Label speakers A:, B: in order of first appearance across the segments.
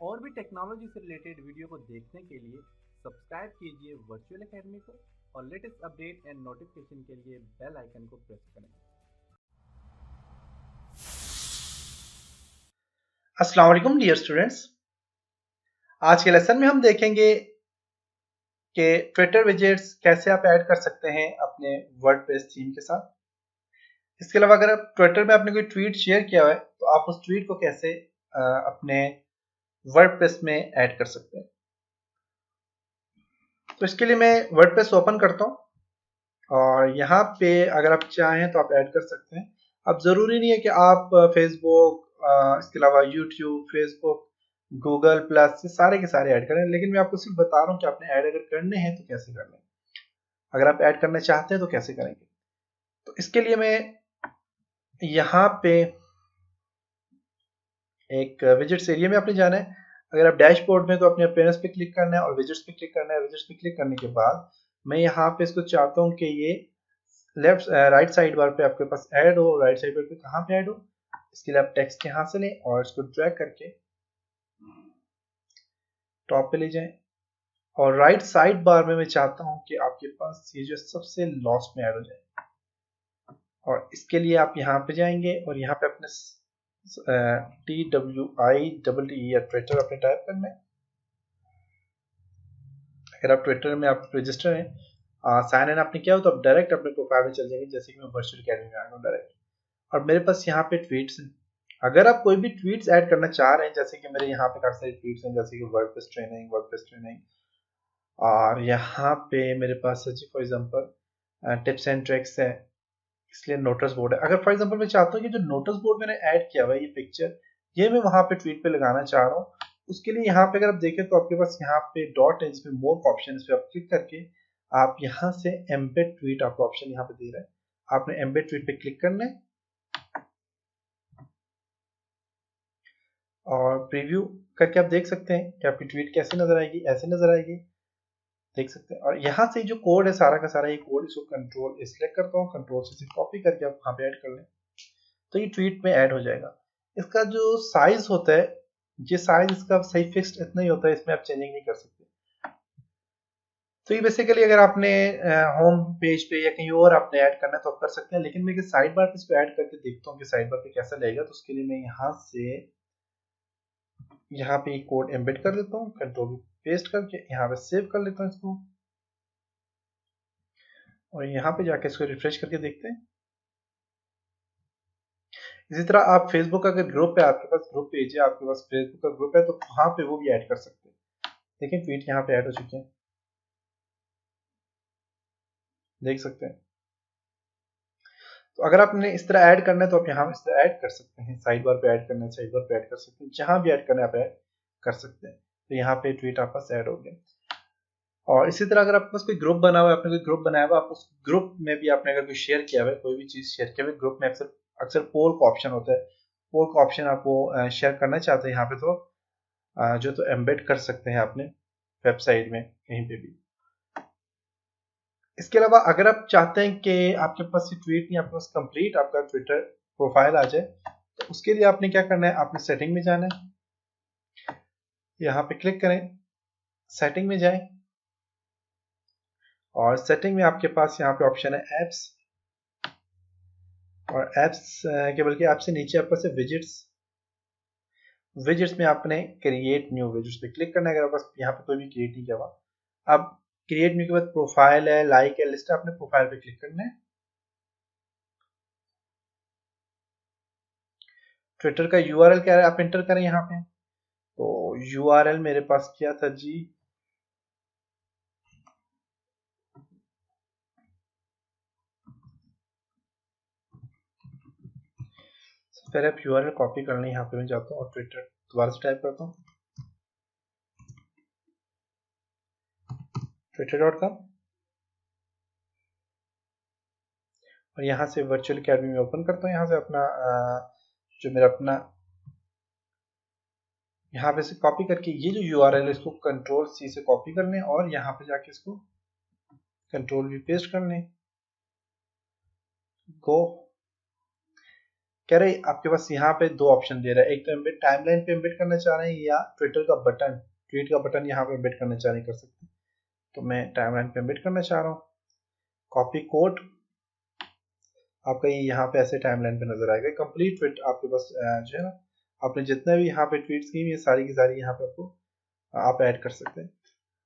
A: और भी टेक्नोलॉजी से रिलेटेड वीडियो को देखने के लिए सब्सक्राइब कीजिए वर्चुअल एकेडमी को और लेटेस्ट अपडेट एंड नोटिफिकेशन के लिए बेल आइकन को प्रेस करें।
B: अस्सलाम वालेकुम डियर स्टूडेंट्स। आज के लेसन में हम देखेंगे कि ट्विटर विजेट्स कैसे आप ऐड कर सकते हैं अपने वर्डप्रेस थीम के साथ। इसके अलावा अगर आप ट्विटर में आपने कोई ट्वीट शेयर किया हुआ है तो आप उस ट्वीट को कैसे अपने वर्डप्रेस में ऐड कर सकते हैं। तो इसके लिए मैं वर्डप्रेस ओपन करता हूं और यहाँ पे अगर आप चाहें तो आप ऐड कर सकते हैं। अब जरूरी नहीं है कि आप फेसबुक, इसके अलावा यूट्यूब, फेसबुक, गूगल प्लस ये सारे के सारे ऐड करें, लेकिन मैं आपको सिर्फ बता रहा हूँ कि आपने ऐड अगर करने हैं तो कैसे करने हैं। अगर आप ऐड करना चाहते हैं तो कैसे करेंगे। तो इसके लिए मैं यहाँ पे एक विजिट्स एरिया में आपने जाना है। अगर आप डैशबोर्ड में तो अपने अपीयरेंस पे क्लिक करना है और विजिट्स पे क्लिक करना है। विजिट्स पे क्लिक करने के बाद मैं यहाँ पे इसको चाहता हूँ कि ये लेफ्ट राइट साइड बार पे आपके पास ऐड हो। राइट साइड बार पे कहाँ पे ऐड हो, इसके लिए आप टेक्स्ट यहाँ से लें और इसको ड्रैग करके टॉप पे ले जाएं और राइट साइड बार में मैं चाहता हूँ कि आपके पास ये जो सबसे लास्ट में ऐड हो जाए। और इसके लिए आप यहाँ पे जाएंगे और यहाँ पे अपने TWI या ट्विटर अपने टाइप करना है। अगर आप ट्विटर में आप रजिस्टर हैं, साइन इन आपने किया हो तो आप डायरेक्ट अपने प्रोफाइल में चल जाएंगे। जैसे कि मैं वर्चुअल अकेडमी में आ गया डायरेक्ट और मेरे पास यहाँ पे ट्वीट्स हैं। अगर आप कोई भी ट्वीट्स ऐड करना चाह रहे हैं, जैसे कि मेरे यहाँ पे काफी सारे ट्वीट्स हैं, जैसे कि वर्डप्रेस ट्रेनिंग और यहाँ पे मेरे पास है जी for example tips and tricks है, इसलिए नोटिस बोर्ड है। अगर फॉर एग्जांपल मैं चाहता हूँ कि जो नोटिस बोर्ड मैंने ऐड किया हुआ है ये पिक्चर, ये मैं वहां पे ट्वीट पे लगाना चाह रहा हूँ, उसके लिए यहाँ पे अगर आप देखें तो आपके पास यहाँ पे डॉट है जिसमें मोर का ऑप्शन है, इस पे आप क्लिक करके आप यहाँ से एम्बेड ट्वीट आपको ऑप्शन यहाँ पे दे रहा है। आपने एम्बेड ट्वीट पे क्लिक करना है और प्रीव्यू करके आप देख सकते हैं कि आपकी ट्वीट कैसे नजर आएगी। ऐसे नजर आएगी, देख सकते हैं। और यहाँ से जो कोड है सारा का सारा ये कोड, इसको कंट्रोल सिलेक्ट करता हूँ, कंट्रोल से कॉपी करके आप वहां पे ऐड कर लें तो ये ट्वीट में ऐड हो जाएगा। इसका जो साइज होता है, ये साइज इसका सही फिक्स्ड इतना ही होता है, इसमें आप चेंजिंग नहीं कर सकते। तो ये बेसिकली अगर आपने होम पेज पे या कहीं और आपने ऐड करना है तो आप कर सकते हैं, लेकिन मैं साइड बार पे इसको ऐड करके देखता हूँ कि साइड बार पे कैसा लगेगा। तो उसके लिए मैं यहाँ से यहाँ पे कोड एम्बेड कर देता हूँ, कंट्रोल पेस्ट करके यहाँ पे सेव कर लेता हूँ इसको और यहाँ पे जाके इसको रिफ्रेश करके देखते हैं। इसी तरह आप फेसबुक का अगर ग्रुप है, आपके पास ग्रुप पेज है, आपके पास फेसबुक का ग्रुप है तो वहां पे वो भी ऐड कर सकते हैं। देखिए ट्वीट यहाँ पे ऐड हो चुके हैं, देख सकते हैं। तो अगर आपने इस तरह ऐड करना है तो आप यहाँ इस तरह ऐड कर सकते हैं। साइड बार पे ऐड करना है, साइड बार पे ऐड कर सकते हैं, जहां भी ऐड करना है आप ऐड कर सकते हैं। तो यहाँ पे ट्वीट आपका ऐड हो गया। और इसी तरह अगर आपके पास कोई ग्रुप बना हुआ है, आपने कोई ग्रुप बनाया हुआ, आप उस ग्रुप में भी आपने अगर कोई शेयर किया हुआ है, कोई भी चीज शेयर किया हुआ है, ग्रुप में अक्सर अक्सर पोल का ऑप्शन होता है। पोल का ऑप्शन आपको शेयर करना चाहते हैं यहाँ पे तो जो तो एम्बेड कर सकते हैं अपने वेबसाइट में कहीं पे भी। इसके अलावा अगर आप चाहते हैं कि आपके पास ये ट्वीट नहीं, आपके पास कंप्लीट आपका ट्विटर प्रोफाइल आ जाए, तो उसके लिए आपने क्या करना है, आपने सेटिंग में जाना है, यहाँ पे क्लिक करें, सेटिंग में जाएं और सेटिंग में आपके पास यहाँ पे ऑप्शन है एप्स और एप्स के बल्कि ऐप से नीचे आपके पास है विजिट्स। विजिट्स में आपने क्रिएट न्यू विजिट्स पे क्लिक करना है। अगर आपके पास यहाँ पे कोई भी क्रिएट नहीं किया हुआ, अब क्रिएट न्यू के बाद प्रोफाइल है, लाइक है, लिस्ट है, आपने प्रोफाइल पे क्लिक करना है। ट्विटर का यूआरएल क्या है आप एंटर करें यहाँ पे। तो यूआरएल मेरे पास क्या था जी, पहले आप यूआरएल कॉपी कर लें। यहाँ पे मैं जाता हूँ और ट्विटर दोबारा से टाइप करता हूँ, twitter.com और यहाँ से वर्चुअल अकेडमी में ओपन करता हूँ। यहाँ से अपना जो मेरा अपना यहाँ पे से कॉपी करके ये जो यूआरएल है इसको कंट्रोल सी से कॉपी कर लें और यहाँ पे जाके इसको कंट्रोल वी पेस्ट कर लें। गो कह रहे आपके पास यहाँ पे दो ऑप्शन दे रहा है, एक तो एम्बेड टाइमलाइन पे एम्बेड करना चाह रहे हैं या ट्विटर का बटन, ट्वीट का बटन यहाँ पे एम्बेड करना चाह रहे हैं, कर सकते हैं। तो मैं टाइमलाइन पे एम्बेड करना चाह रहा हूँ। कॉपी कोड आपका ये यहाँ पे ऐसे टाइमलाइन पे नजर आएगा। कंप्लीट ट्वीट आपके पास जो है ना, आपने जितने भी यहाँ पे ट्वीट्स की ये सारी की सारी यहाँ पे आपको आप ऐड कर सकते हैं।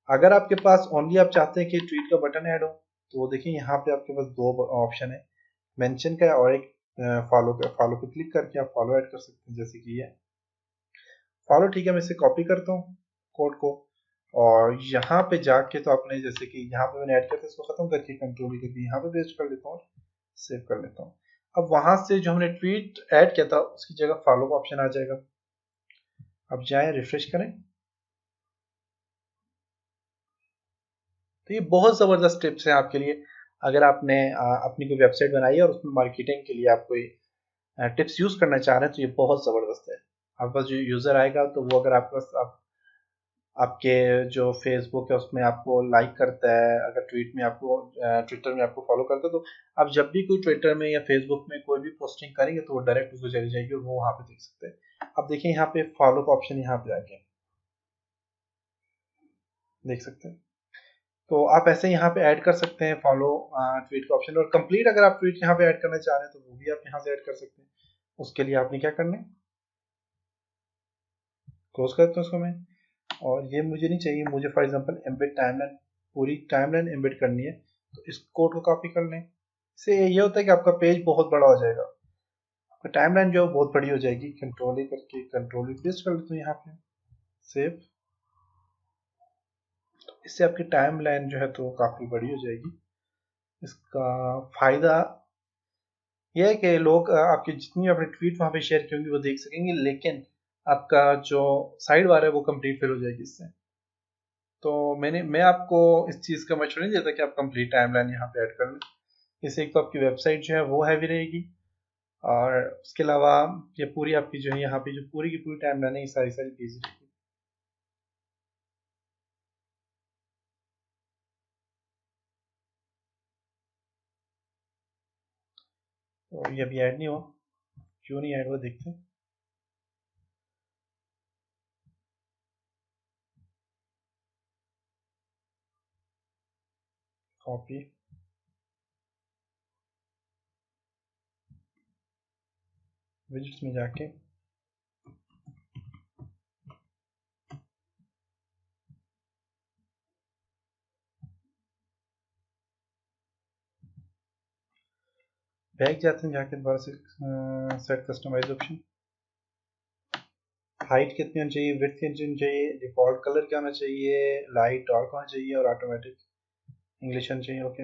B: अगर आपके पास ओनली आप चाहते हैं कि ट्वीट का बटन ऐड हो, तो वो देखिए यहाँ पे आपके पास दो ऑप्शन है, मेंशन का और एक फॉलो का। फॉलो पे क्लिक करके आप फॉलो ऐड कर सकते हैं, जैसे कि ये फॉलो। ठीक है, मैं इसे कॉपी करता हूँ कोड को, और यहाँ पे जाके तो आपने जैसे कि यहाँ पे मैंने ऐड किया था, इसको खत्म करके कंट्रोल करके यहाँ पे पेस्ट कर लेता हूँ, सेव कर लेता हूँ। अब वहां से जो हमने ट्वीट ऐड किया था उसकी जगह फॉलो का ऑप्शन आ जाएगा। अब जाएं, रिफ्रेश करें, तो ये बहुत ज़बरदस्त टिप्स हैं आपके लिए। अगर आपने अपनी कोई वेबसाइट बनाई है और उसमें मार्केटिंग के लिए आप कोई टिप्स यूज़ करना चाह रहे हैं, तो ये बहुत ज़बरदस्त है। आपके पास जो यूज़र आएगा तो वो अगर आपके पास आपके जो फेसबुक है उसमें आपको लाइक करता है, अगर ट्वीट में आपको ट्विटर में आपको फॉलो करता है, तो आप जब भी कोई ट्विटर में या फेसबुक में कोई भी पोस्टिंग करेंगे तो वो डायरेक्ट उसको चली जाएगी और वो वहाँ पे देख सकते हैं। अब देखिए यहाँ पे फॉलो का ऑप्शन यहाँ पे आ गया, देख सकते हैं। तो आप ऐसे यहाँ पे ऐड कर सकते हैं फॉलो ट्वीट का ऑप्शन। और कंप्लीट अगर आप ट्वीट यहाँ पे ऐड करना चाह रहे हैं तो वो भी आप यहाँ से ऐड कर सकते हैं। उसके लिए आपने क्या करना है, क्लोज करता हूँ उसको मैं, और ये मुझे नहीं चाहिए, मुझे फॉर एग्जांपल एम्बेड टाइमलाइन, पूरी टाइमलाइन एम्बेड करनी है, तो इस कोड को कॉपी कर लें। इससे ये होता है कि आपका पेज बहुत बड़ा हो जाएगा, आपका टाइमलाइन जो है बहुत बड़ी हो जाएगी। कंट्रोल ही करके कंट्रोल ही पेस्ट कर लेते हैं यहाँ पे, सेव। इससे आपकी टाइमलाइन जो है तो काफ़ी बड़ी हो जाएगी। इसका फ़ायदा यह है कि लोग आपकी जितनी आपने ट्वीट वहाँ पे शेयर की होंगी वो देख सकेंगे, लेकिन आपका जो साइड बार है वो कंप्लीट फेल हो जाएगी इससे। तो मैं आपको इस चीज़ का मशवरा नहीं देता कि आप कंप्लीट टाइमलाइन यहाँ पे ऐड कर लें। इससे एक तो आपकी वेबसाइट जो है वो हैवी रहेगी, और उसके अलावा ये पूरी आपकी जो है यहाँ पे जो पूरी की पूरी टाइमलाइन है ये सारी सारी बिजी रहेगी। तो ये अभी ऐड नहीं हुआ, क्यों नहीं ऐड हुआ देखते हैं। कॉपी, विजिट्स में जाके बैक जाते हैं, जाके दोबारा से सेट कस्टमाइज ऑप्शन, हाइट कितनी होनी चाहिए, विड्थ कितनी होनी चाहिए, डिफॉल्ट कलर क्या होना चाहिए, लाइट डार्क होना चाहिए, और ऑटोमेटिक इंग्लिश होना चाहिए। ओके,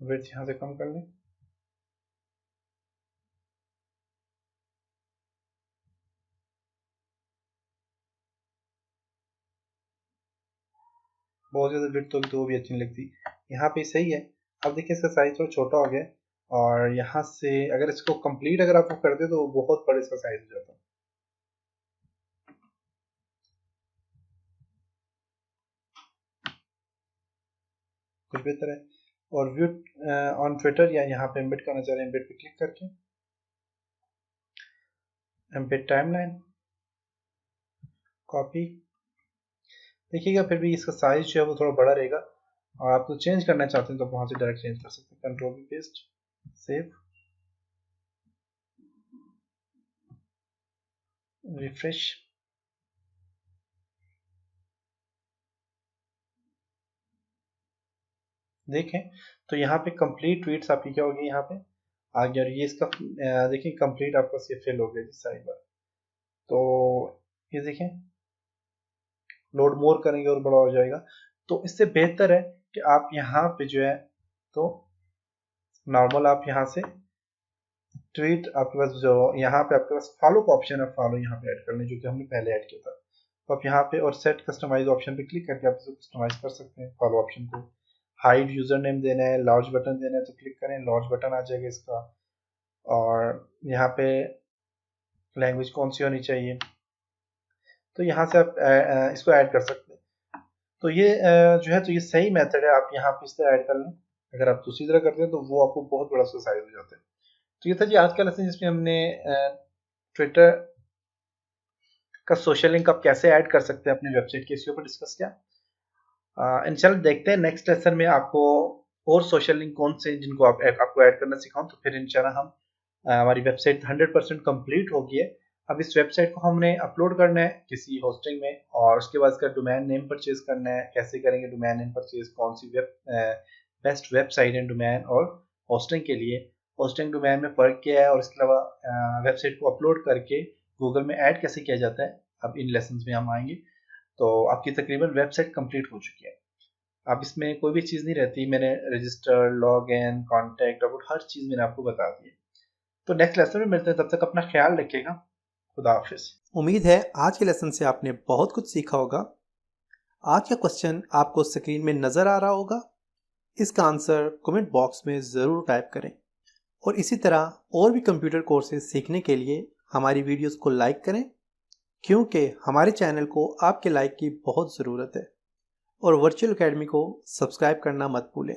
B: विड्थ यहाँ से कम कर लें। बहुत ज़्यादा विड्थ होगी तो वो भी अच्छी नहीं लगती। यहाँ पे सही है। अब देखिए इसका साइज थोड़ा छोटा हो गया, और यहाँ से अगर इसको कंप्लीट अगर आप कर दे तो बहुत बड़ा इसका साइज हो जाता है। कुछ बेहतर है। और व्यू ऑन ट्विटर या यहाँ पे एम्बेड करना चाह रहे हैं, एम्बेड पे क्लिक करके एम्बेड टाइमलाइन, कॉपी। देखिएगा फिर भी इसका साइज जो है वो थोड़ा बड़ा रहेगा, और आप तो चेंज करना चाहते हैं तो वहां से डायरेक्ट चेंज कर सकते हैं। Control paste, save, refresh. देखें तो यहाँ पे कंप्लीट ट्वीट्स आपकी क्या होगी, यहाँ पे आ गया, और ये इसका देखिए कंप्लीट आपका से फिल हो गया जिस साइड पर। तो ये देखें, लोड मोर करेंगे और बड़ा हो जाएगा। तो इससे बेहतर है कि आप यहाँ पे जो है तो नॉर्मल आप यहाँ से ट्वीट, आपके पास जो यहाँ पे आपके पास फॉलो का ऑप्शन है, फॉलो यहाँ पे ऐड कर लें जो कि हमने पहले ऐड किया था। तो आप यहाँ पे और सेट कस्टमाइज ऑप्शन पे क्लिक करके आप इसको कस्टमाइज कर सकते हैं फॉलो ऑप्शन को। हाइड यूजर नेम देना है, लॉन्च बटन देना है तो क्लिक करें, लॉन्च बटन आ जाएगा इसका। और यहाँ पे लैंग्वेज कौन सी होनी चाहिए, तो यहाँ से आप इसको ऐड कर सकते हैं। तो ये जो है तो ये सही मेथड है, आप यहाँ पे इस तरह ऐड कर लें। अगर आप दूसरी तरह करते हैं तो वो आपको बहुत बड़ा उसका साइज हो जाता है। तो ये था जी आज का लेसन, जिसमें हमने ट्विटर का सोशल लिंक आप कैसे ऐड कर सकते हैं अपनी वेबसाइट के, इसके ऊपर डिस्कस किया। इंशाल्लाह देखते हैं नेक्स्ट लेसन में आपको और सोशल लिंक कौन से जिनको आपको ऐड करना सिखाऊं। तो फिर इंशाल्लाह हम हमारी वेबसाइट 100% कंप्लीट हो गई है। अब इस वेबसाइट को हमने अपलोड करना है किसी होस्टिंग में, और उसके बाद इसका डोमेन नेम परचेज करना है। कैसे करेंगे डोमेन नेम परचेज, कौन सी बेस्ट वेबसाइट है डोमेन और होस्टिंग के लिए, होस्टिंग डोमेन में फ़र्क क्या है, और इसके अलावा वेबसाइट को अपलोड करके गूगल में ऐड कैसे किया जाता है, अब इन लेसन में हम आएंगे। तो आपकी तकरीबन वेबसाइट कंप्लीट हो चुकी है। अब इसमें कोई भी चीज़ नहीं रहती, मैंने register, log in, contact, about हर चीज़ मैंने आपको बता दी है। तो नेक्स्ट लेसन में मिलते हैं, तब तक अपना ख्याल रखिएगा। खुदा हाफिज।
C: उम्मीद है आज के लेसन से आपने बहुत कुछ सीखा होगा। आज का क्वेश्चन आपको स्क्रीन में नज़र आ रहा होगा, इसका आंसर कमेंट बॉक्स में ज़रूर टाइप करें। और इसी तरह और भी कंप्यूटर कोर्सेज सीखने के लिए हमारी वीडियोस को लाइक करें, क्योंकि हमारे चैनल को आपके लाइक की बहुत ज़रूरत है। और वर्चुअल एकेडमी को सब्सक्राइब करना मत भूलें।